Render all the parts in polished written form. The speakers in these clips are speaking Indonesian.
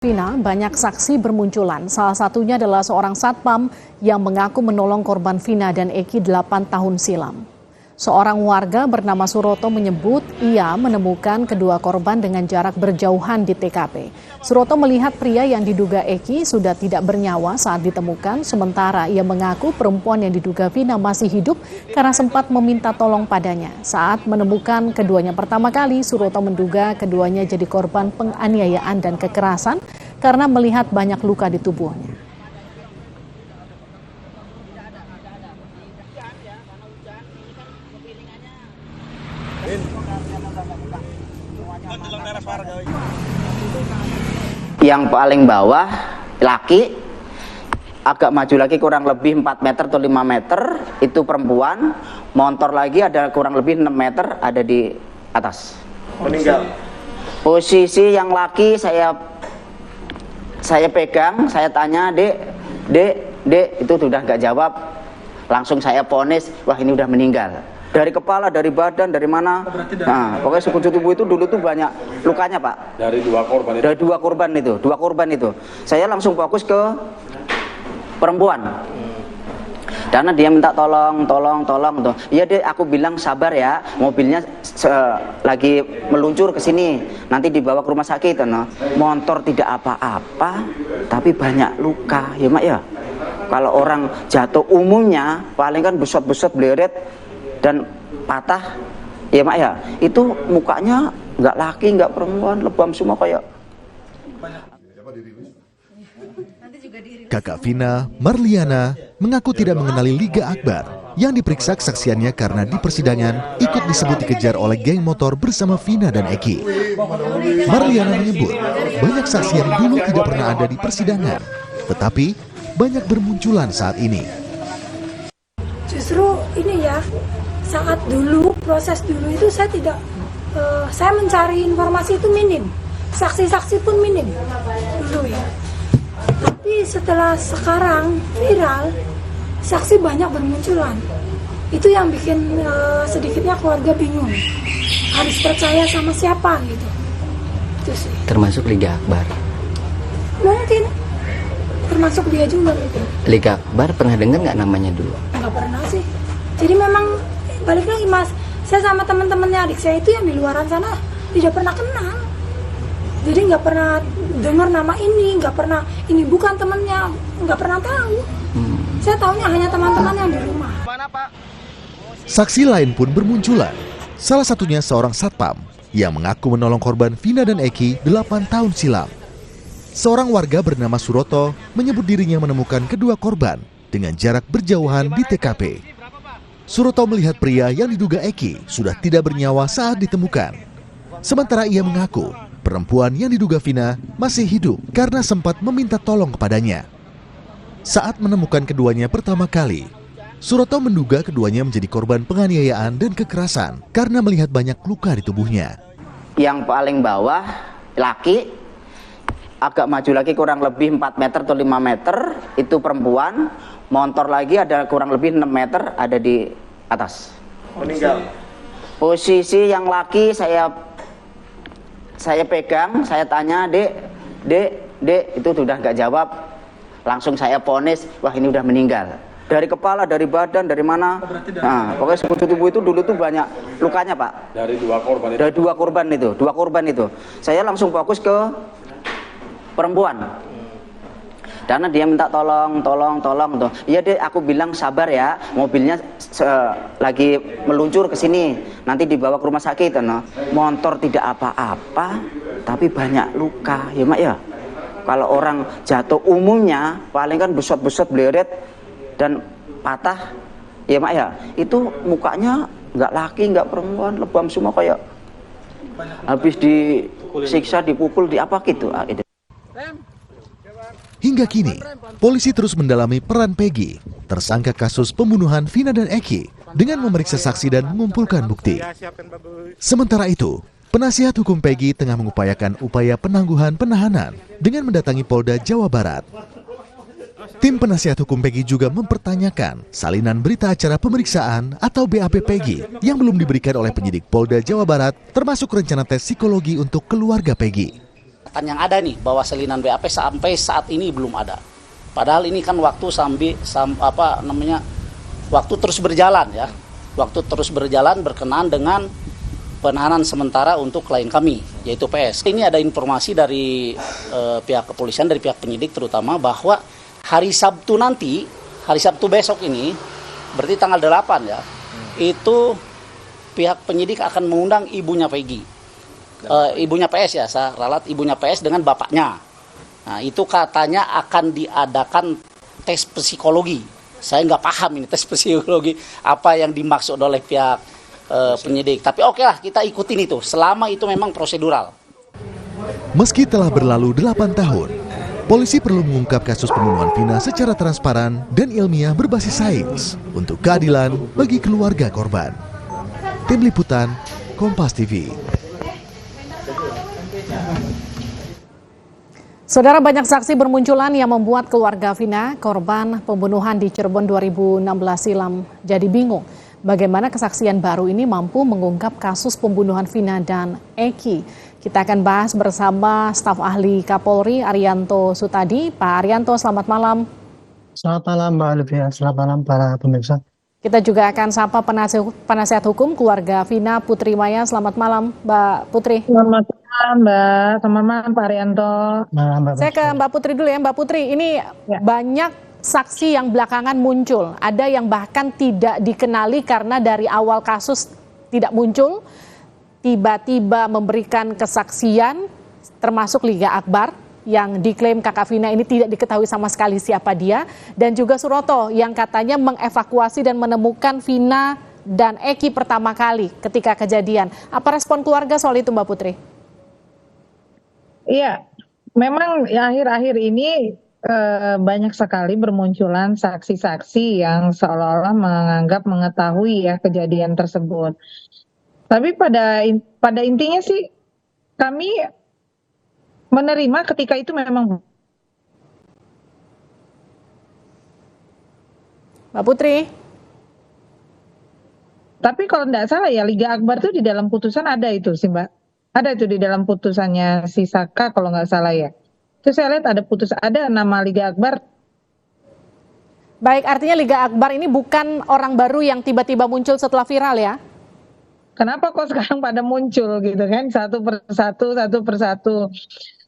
Vina, banyak saksi bermunculan. Salah satunya adalah seorang satpam yang mengaku menolong korban Vina dan Eki 8 tahun silam. Seorang warga bernama Suroto menyebut ia menemukan kedua korban dengan jarak berjauhan di TKP. Suroto melihat pria yang diduga Eki sudah tidak bernyawa saat ditemukan, sementara ia mengaku perempuan yang diduga Vina masih hidup karena sempat meminta tolong padanya. Saat menemukan keduanya pertama kali, Suroto menduga keduanya jadi korban penganiayaan dan kekerasan karena melihat banyak luka di tubuhnya. Yang paling bawah laki, agak maju lagi kurang lebih 4 meter atau 5 meter itu perempuan, motor lagi ada kurang lebih 6 meter ada di atas. Meninggal. Posisi yang laki saya pegang, saya tanya, dek, itu sudah nggak jawab, langsung saya vonis, wah ini udah meninggal. Dari kepala, dari badan, dari mana? Nah, pokoknya sekujur tubuh itu dulu tuh banyak lukanya, Pak. Dari dua korban itu? Dari dua korban itu. Saya langsung fokus ke perempuan. Karena dia minta tolong tuh. Iya deh, aku bilang sabar ya, mobilnya lagi meluncur ke sini, nanti dibawa ke rumah sakit. No. Motor tidak apa-apa, tapi banyak luka, ya mak ya. Kalau orang jatuh umumnya paling kan besot-besot bleret dan patah, ya mak ya. Itu mukanya nggak laki, nggak perempuan, lebam semua kayak. Kakak Vina, Marliana, mengaku tidak mengenali Liga Akbar yang diperiksa kesaksiannya karena di persidangan ikut disebut dikejar oleh geng motor bersama Vina dan Eki. Marliana menyebut banyak saksi yang dulu tidak pernah ada di persidangan, tetapi banyak bermunculan saat ini. Justru ini ya, saat dulu, proses dulu itu saya mencari informasi itu minim, saksi-saksi pun minim dulu ya. Tapi setelah sekarang viral, saksi banyak bermunculan. Itu yang bikin sedikitnya keluarga bingung. Harus percaya sama siapa gitu. Itu sih. Termasuk Liga Akbar. Mungkin termasuk dia juga gitu. Liga Akbar pernah dengar nggak namanya dulu? Nggak pernah sih. Jadi memang balik lagi mas, saya sama teman-temannya adik saya itu yang di luaran sana tidak pernah kenal. Jadi nggak pernah dengar nama ini, nggak pernah, ini bukan temennya, nggak pernah tahu. Saya tahunya hanya teman-teman yang di rumah. Saksi lain pun bermunculan. Salah satunya seorang satpam yang mengaku menolong korban Vina dan Eki 8 tahun silam. Seorang warga bernama Suroto menyebut dirinya menemukan kedua korban dengan jarak berjauhan di TKP. Suroto melihat pria yang diduga Eki sudah tidak bernyawa saat ditemukan. Sementara ia mengaku perempuan yang diduga Vina masih hidup karena sempat meminta tolong kepadanya. Saat menemukan keduanya pertama kali, Suroto menduga keduanya menjadi korban penganiayaan dan kekerasan karena melihat banyak luka di tubuhnya. Yang paling bawah laki, agak maju lagi kurang lebih 4 meter atau 5 meter itu perempuan, motor lagi ada kurang lebih 6 meter ada di atas. Meninggal. Posisi yang laki saya pegang, saya tanya, dek, itu sudah nggak jawab, langsung saya vonis, wah ini udah meninggal. Dari kepala, dari badan, dari mana? Nah, pokoknya sekujur tubuh itu dulu tuh banyak lukanya, Pak. Dari dua korban itu? Dari dua korban itu. Saya langsung fokus ke perempuan. Karena dia minta tolong tuh. Iya deh, aku bilang sabar ya, mobilnya lagi meluncur ke sini, nanti dibawa ke rumah sakit. No. Motor tidak apa-apa, tapi banyak luka, ya mak ya. Kalau orang jatuh umumnya paling kan besot-besot bleret dan patah, ya mak ya. Itu mukanya nggak laki, nggak perempuan, lebam semua kayak habis disiksa, dipukul, di apa gitu. Hingga kini, polisi terus mendalami peran Peggy, tersangka kasus pembunuhan Vina dan Eki, dengan memeriksa saksi dan mengumpulkan bukti. Sementara itu, penasihat hukum Peggy tengah mengupayakan upaya penangguhan penahanan dengan mendatangi Polda Jawa Barat. Tim penasihat hukum Peggy juga mempertanyakan salinan berita acara pemeriksaan atau BAP Peggy yang belum diberikan oleh penyidik Polda Jawa Barat, termasuk rencana tes psikologi untuk keluarga Peggy. Kan yang ada nih bahwa salinan BAP sampai saat ini belum ada. Padahal ini kan waktu waktu terus berjalan ya. Waktu terus berjalan berkenaan dengan penahanan sementara untuk klien kami, yaitu PS. Ini ada informasi dari pihak kepolisian, dari pihak penyidik terutama, bahwa hari Sabtu nanti, hari Sabtu besok ini, berarti tanggal 8 ya, itu pihak penyidik akan mengundang ibunya Peggy. Ibunya PS ya, saya ralat ibunya PS dengan bapaknya. Nah, itu katanya akan diadakan tes psikologi. Saya nggak paham ini tes psikologi apa yang dimaksud oleh pihak penyidik. Tapi oke lah, kita ikutin itu selama itu memang prosedural. Meski telah berlalu 8 tahun, polisi perlu mengungkap kasus pembunuhan Vina secara transparan dan ilmiah berbasis sains untuk keadilan bagi keluarga korban. Tim Liputan, Kompas TV. Saudara, banyak saksi bermunculan yang membuat keluarga Vina, korban pembunuhan di Cirebon 2016 silam, jadi bingung. Bagaimana kesaksian baru ini mampu mengungkap kasus pembunuhan Vina dan Eki? Kita akan bahas bersama staf ahli Kapolri Arianto Sutadi. Pak Arianto, selamat malam. Selamat malam Mbak Olivia, selamat malam para pemirsa. Kita juga akan sapa penasihat hukum keluarga Vina, Putri Maya. Selamat malam, Mbak Putri. Selamat malam, Mbak. Selamat malam, Pak Arianto. Saya ke Mbak Putri dulu ya. Mbak Putri, ini banyak saksi yang belakangan muncul. Ada yang bahkan tidak dikenali karena dari awal kasus tidak muncul. Tiba-tiba memberikan kesaksian, termasuk Liga Akbar, yang diklaim kakak Vina ini tidak diketahui sama sekali siapa dia. Dan juga Suroto yang katanya mengevakuasi dan menemukan Vina dan Eki pertama kali ketika kejadian. Apa respon keluarga soal itu, Mbak Putri? Iya, memang akhir-akhir ini banyak sekali bermunculan saksi-saksi yang seolah-olah menganggap mengetahui ya kejadian tersebut. Tapi pada intinya sih kami menerima ketika itu memang. Mbak Putri. Tapi kalau tidak salah ya Liga Akbar itu di dalam putusan ada itu sih Mbak. Ada itu di dalam putusannya si Saka kalau nggak salah ya. Itu saya lihat ada nama Liga Akbar. Baik, artinya Liga Akbar ini bukan orang baru yang tiba-tiba muncul setelah viral ya? Kenapa kok sekarang pada muncul gitu kan, satu persatu.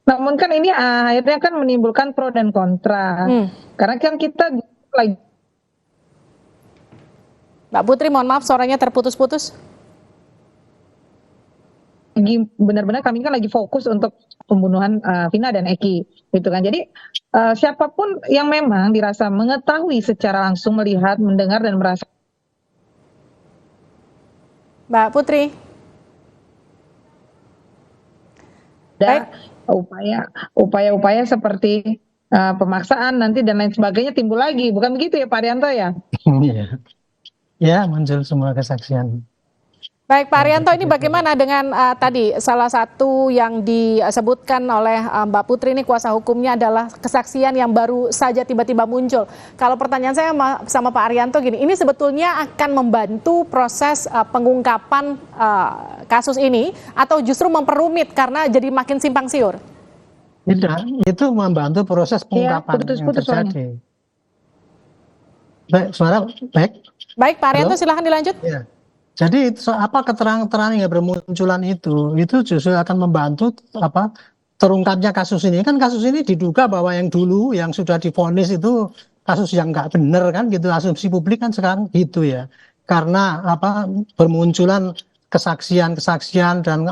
Namun kan ini akhirnya kan menimbulkan pro dan kontra. Karena kan kita lagi. Mbak Putri, mohon maaf suaranya terputus-putus. Benar-benar kami kan lagi fokus untuk pembunuhan Vina dan Eki gitu kan. Jadi siapapun yang memang dirasa mengetahui secara langsung, melihat, mendengar dan merasa. Mbak Putri. Ada upaya-upaya seperti pemaksaan nanti dan lain sebagainya timbul lagi. Bukan begitu ya Pak Arianto ya? Iya. Ya, muncul semua kesaksian. Baik Pak Arianto, ini bagaimana dengan tadi salah satu yang disebutkan oleh Mbak Putri ini kuasa hukumnya adalah kesaksian yang baru saja tiba-tiba muncul. Kalau pertanyaan saya sama Pak Arianto gini, ini sebetulnya akan membantu proses pengungkapan kasus ini atau justru memperumit karena jadi makin simpang siur? Tidak, itu membantu proses pengungkapan yang terjadi. Baik, suara baik. Baik Pak Arianto, silahkan dilanjut. Ya. Jadi apa keterangan-keterangan yang bermunculan itu justru akan membantu terungkapnya kasus ini. Kan kasus ini diduga bahwa yang dulu yang sudah divonis itu kasus yang nggak benar kan gitu, asumsi publik kan sekarang gitu ya. Karena bermunculan kesaksian dan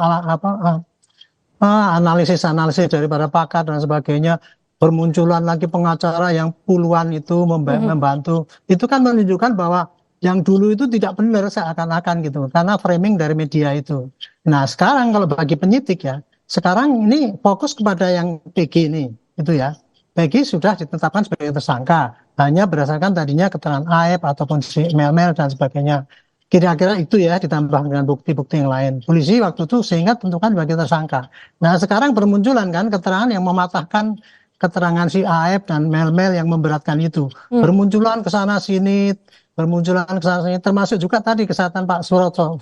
analisis dari para pakar dan sebagainya, bermunculan lagi pengacara yang puluhan itu membantu. Itu kan menunjukkan bahwa yang dulu itu tidak benar seakan-akan gitu, karena framing dari media itu. Nah sekarang kalau bagi penyidik ya, sekarang ini fokus kepada yang PG ini, itu ya. PG sudah ditetapkan sebagai tersangka, hanya berdasarkan tadinya keterangan AF ataupun si Mel dan sebagainya. Kira-kira itu ya, ditambah dengan bukti-bukti yang lain. Polisi waktu itu sehingga tentukan sebagai tersangka. Nah sekarang bermunculan kan keterangan yang mematahkan keterangan si AF dan Mel yang memberatkan itu. Bermunculan kesana sini, termasuk juga tadi kesehatan Pak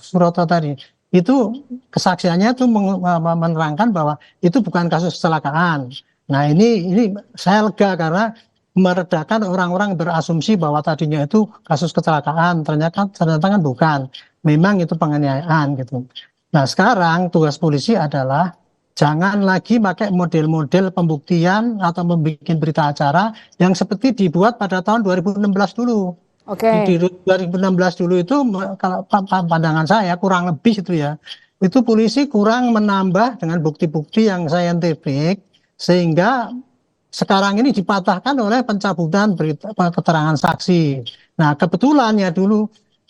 Suroto tadi. itu kesaksiannya itu menerangkan bahwa itu bukan kasus kecelakaan. Nah ini saya lega karena meredakan orang-orang berasumsi bahwa tadinya itu kasus kecelakaan, ternyata kan bukan. Memang itu penganiayaan gitu. Nah sekarang tugas polisi adalah jangan lagi pakai model-model pembuktian atau membuat berita acara yang seperti dibuat pada tahun 2016 dulu. Di 2016 dulu itu kalau pandangan saya kurang lebih itu ya, itu polisi kurang menambah dengan bukti-bukti yang saintifik sehingga sekarang ini dipatahkan oleh pencabutan keterangan saksi. Nah kebetulan ya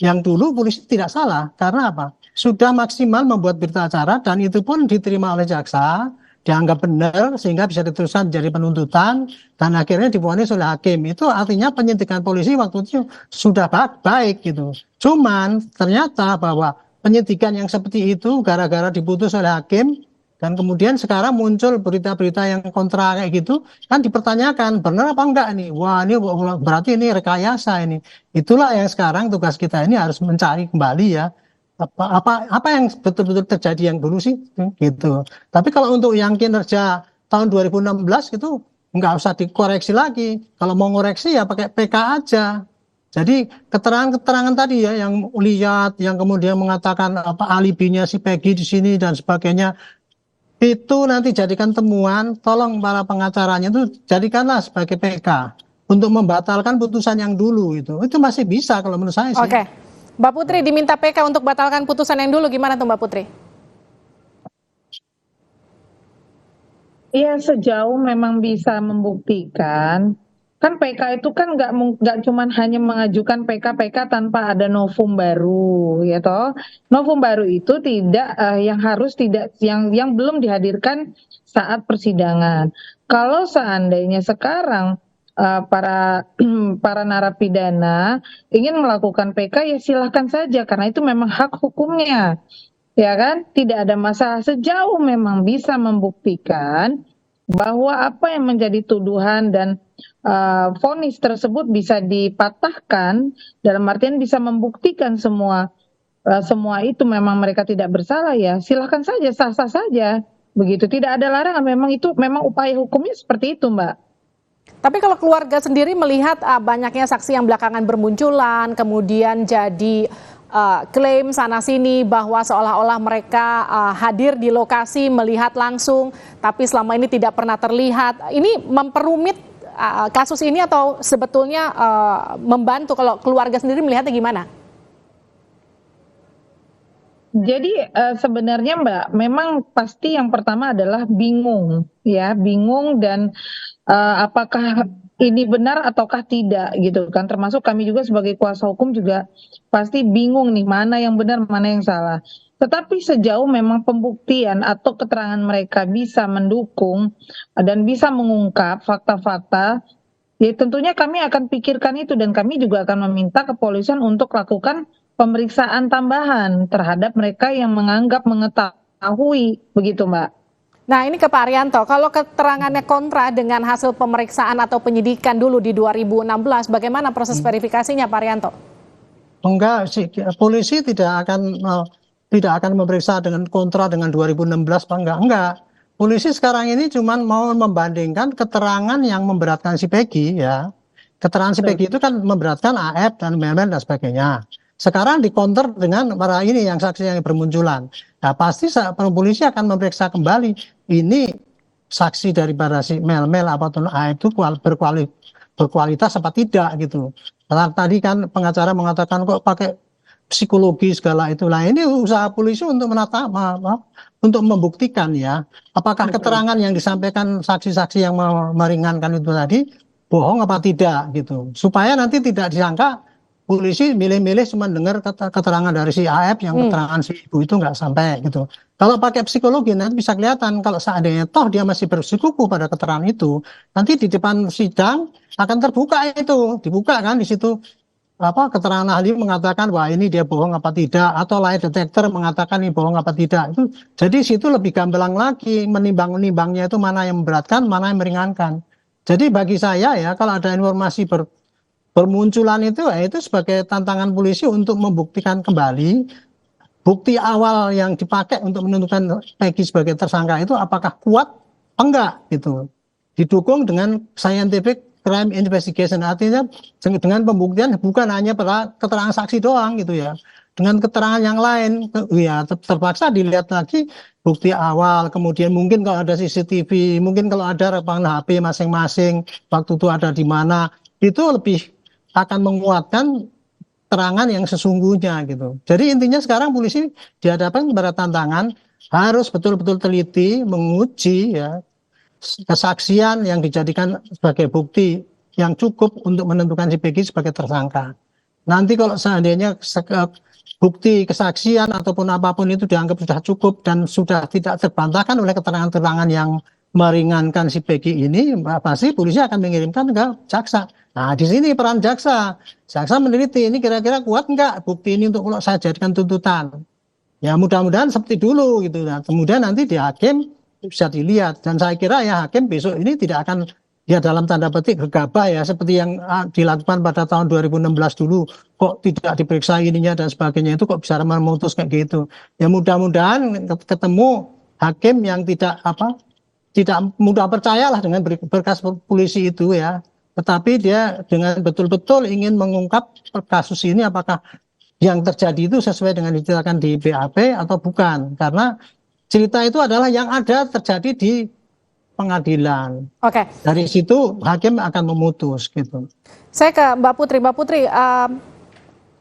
yang dulu polisi tidak salah karena apa? Sudah maksimal membuat berita acara dan itu pun diterima oleh jaksa, dianggap benar sehingga bisa diteruskan jadi penuntutan dan akhirnya divonis oleh hakim. Itu artinya penyidikan polisi waktu itu sudah baik gitu. Cuman ternyata bahwa penyidikan yang seperti itu gara-gara diputus oleh hakim dan kemudian sekarang muncul berita-berita yang kontra kayak gitu kan dipertanyakan benar apa enggak nih? Wah ini berarti ini rekayasa ini. Itulah yang sekarang tugas kita ini harus mencari kembali ya. Apa yang betul-betul terjadi yang dulu sih gitu. Tapi kalau untuk yang kinerja tahun 2016 itu nggak usah dikoreksi lagi. Kalau mau ngoreksi ya pakai PK aja. Jadi keterangan-keterangan tadi ya yang lihat, yang kemudian mengatakan apa alibinya si Peggy di sini dan sebagainya itu nanti jadikan temuan. Tolong para pengacaranya itu jadikanlah sebagai PK untuk membatalkan putusan yang dulu itu masih bisa kalau menurut saya sih. Oke. Mbak Putri diminta PK untuk batalkan putusan yang dulu, gimana tuh Mbak Putri? Iya, sejauh memang bisa membuktikan, kan PK itu kan nggak cuma hanya mengajukan PK tanpa ada novum baru, ya toh. Novum baru itu tidak yang belum dihadirkan saat persidangan. Kalau seandainya sekarang para narapidana ingin melakukan PK ya silahkan saja karena itu memang hak hukumnya, ya kan, tidak ada masalah sejauh memang bisa membuktikan bahwa apa yang menjadi tuduhan dan vonis tersebut bisa dipatahkan dalam artian bisa membuktikan semua itu memang mereka tidak bersalah ya silahkan saja sah-sah saja begitu, tidak ada larangan, memang itu memang upaya hukumnya seperti itu Mbak. Tapi kalau keluarga sendiri melihat banyaknya saksi yang belakangan bermunculan, kemudian jadi klaim sana-sini bahwa seolah-olah mereka hadir di lokasi melihat langsung, tapi selama ini tidak pernah terlihat. Ini memperumit kasus ini atau sebetulnya membantu kalau keluarga sendiri melihatnya gimana? Jadi sebenarnya Mbak, memang pasti yang pertama adalah bingung dan apakah ini benar ataukah tidak gitu kan, termasuk kami juga sebagai kuasa hukum juga pasti bingung nih mana yang benar mana yang salah. Tetapi sejauh memang pembuktian atau keterangan mereka bisa mendukung dan bisa mengungkap fakta-fakta, ya tentunya kami akan pikirkan itu dan kami juga akan meminta kepolisian untuk lakukan pemeriksaan tambahan terhadap mereka yang menganggap mengetahui begitu Mbak. Nah ini ke Pak Arianto, kalau keterangannya kontra dengan hasil pemeriksaan atau penyidikan dulu di 2016, bagaimana proses verifikasinya Pak Arianto? Enggak sih, polisi tidak akan memeriksa dengan kontra dengan 2016 Pak, enggak. Polisi sekarang ini cuma mau membandingkan keterangan yang memberatkan si Peggy ya. Keterangan si Peggy itu kan memberatkan AF dan Mel dan sebagainya. Sekarang dikonter dengan para ini yang saksi yang bermunculan. Nah pasti polisi akan memeriksa kembali ini saksi daripada si Mel apa itu berkualitas apa tidak gitu. Karena tadi kan pengacara mengatakan kok pakai psikologi segala itu. Nah ini usaha polisi untuk untuk membuktikan ya apakah keterangan yang disampaikan saksi-saksi yang meringankan itu tadi bohong apa tidak gitu. Supaya nanti tidak disangka polisi milih-milih cuma dengar keterangan dari si AF yang keterangan si ibu itu nggak sampai gitu. Kalau pakai psikologi nanti bisa kelihatan kalau seandainya toh dia masih bersikuku pada keterangan itu, nanti di depan sidang akan terbuka itu, dibuka kan di situ keterangan ahli mengatakan wah ini dia bohong apa tidak atau lie detector mengatakan ini bohong apa tidak. Itu jadi situ lebih gamblang lagi menimbangnya itu mana yang memberatkan, mana yang meringankan. Jadi bagi saya ya kalau ada informasi bermunculan itu sebagai tantangan polisi untuk membuktikan kembali bukti awal yang dipakai untuk menentukan Peggy sebagai tersangka itu apakah kuat enggak gitu. Didukung dengan scientific crime investigation, artinya dengan pembuktian bukan hanya pada keterangan saksi doang gitu ya. Dengan keterangan yang lain ya terpaksa dilihat lagi bukti awal, kemudian mungkin kalau ada CCTV, mungkin kalau ada rekaman HP masing-masing waktu itu ada di mana, itu lebih akan menguatkan terangan yang sesungguhnya gitu. Jadi intinya sekarang polisi dihadapkan kepada tantangan harus betul-betul teliti menguji ya kesaksian yang dijadikan sebagai bukti yang cukup untuk menentukan si Peggy sebagai tersangka. Nanti kalau seandainya bukti kesaksian ataupun apapun itu dianggap sudah cukup dan sudah tidak terbantahkan oleh keterangan-keterangan yang meringankan si Peggy ini, pasti polisi akan mengirimkan ke jaksa. Nah, di sini peran jaksa. Jaksa meneliti ini kira-kira kuat enggak bukti ini untuk kalau saya jadikan tuntutan. Ya mudah-mudahan seperti dulu gitu. Nah, kemudian nanti di hakim bisa dilihat. Dan saya kira ya hakim besok ini tidak akan ya dalam tanda petik gegabah ya seperti yang dilakukan pada tahun 2016 dulu. Kok tidak diperiksa ininya dan sebagainya, itu kok bisa memutus kayak gitu. Ya mudah-mudahan ketemu hakim yang tidak mudah percayalah dengan berkas polisi itu ya. Tetapi dia dengan betul-betul ingin mengungkap kasus ini apakah yang terjadi itu sesuai dengan diceritakan di BAP atau bukan. Karena cerita itu adalah yang ada terjadi di pengadilan. Oke. Dari situ hakim akan memutus gitu. Saya ke Mbak Putri. Mbak Putri,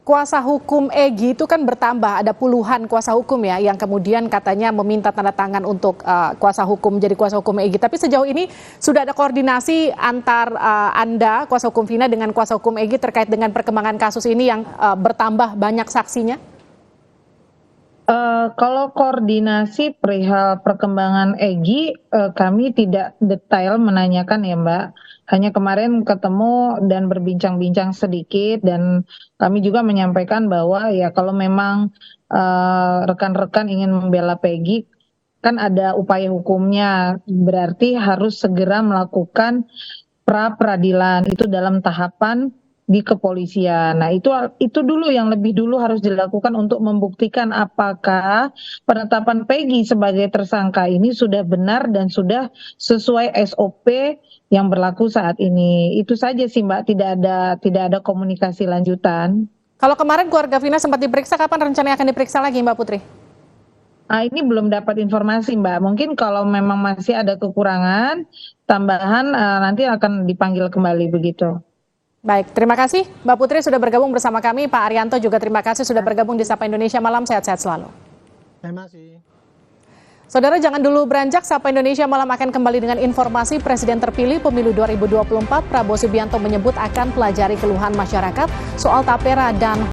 kuasa hukum Egy itu kan bertambah, ada puluhan kuasa hukum ya yang kemudian katanya meminta tanda tangan untuk kuasa hukum jadi kuasa hukum Egy. Tapi sejauh ini sudah ada koordinasi antar Anda, kuasa hukum Vina dengan kuasa hukum Egy terkait dengan perkembangan kasus ini yang bertambah banyak saksinya? Kalau koordinasi perihal perkembangan Egy, kami tidak detail menanyakan ya Mbak. Hanya kemarin ketemu dan berbincang-bincang sedikit dan kami juga menyampaikan bahwa ya kalau memang rekan-rekan ingin membela Peggy, kan ada upaya hukumnya, berarti harus segera melakukan pra-peradilan itu dalam tahapan di kepolisian. Nah, itu dulu yang lebih dulu harus dilakukan untuk membuktikan apakah penetapan Peggy sebagai tersangka ini sudah benar dan sudah sesuai SOP yang berlaku saat ini. Itu saja sih Mbak, tidak ada komunikasi lanjutan. Kalau kemarin keluarga Vina sempat diperiksa, kapan rencananya akan diperiksa lagi Mbak Putri? Ini belum dapat informasi Mbak. Mungkin kalau memang masih ada kekurangan tambahan nanti akan dipanggil kembali begitu. Baik, terima kasih Mbak Putri sudah bergabung bersama kami. Pak Arianto juga terima kasih sudah bergabung di Sapa Indonesia Malam. Sehat-sehat selalu. Terima kasih. Saudara, jangan dulu beranjak. Sapa Indonesia Malam akan kembali dengan informasi Presiden terpilih pemilu 2024. Prabowo Subianto menyebut akan pelajari keluhan masyarakat soal tapera dan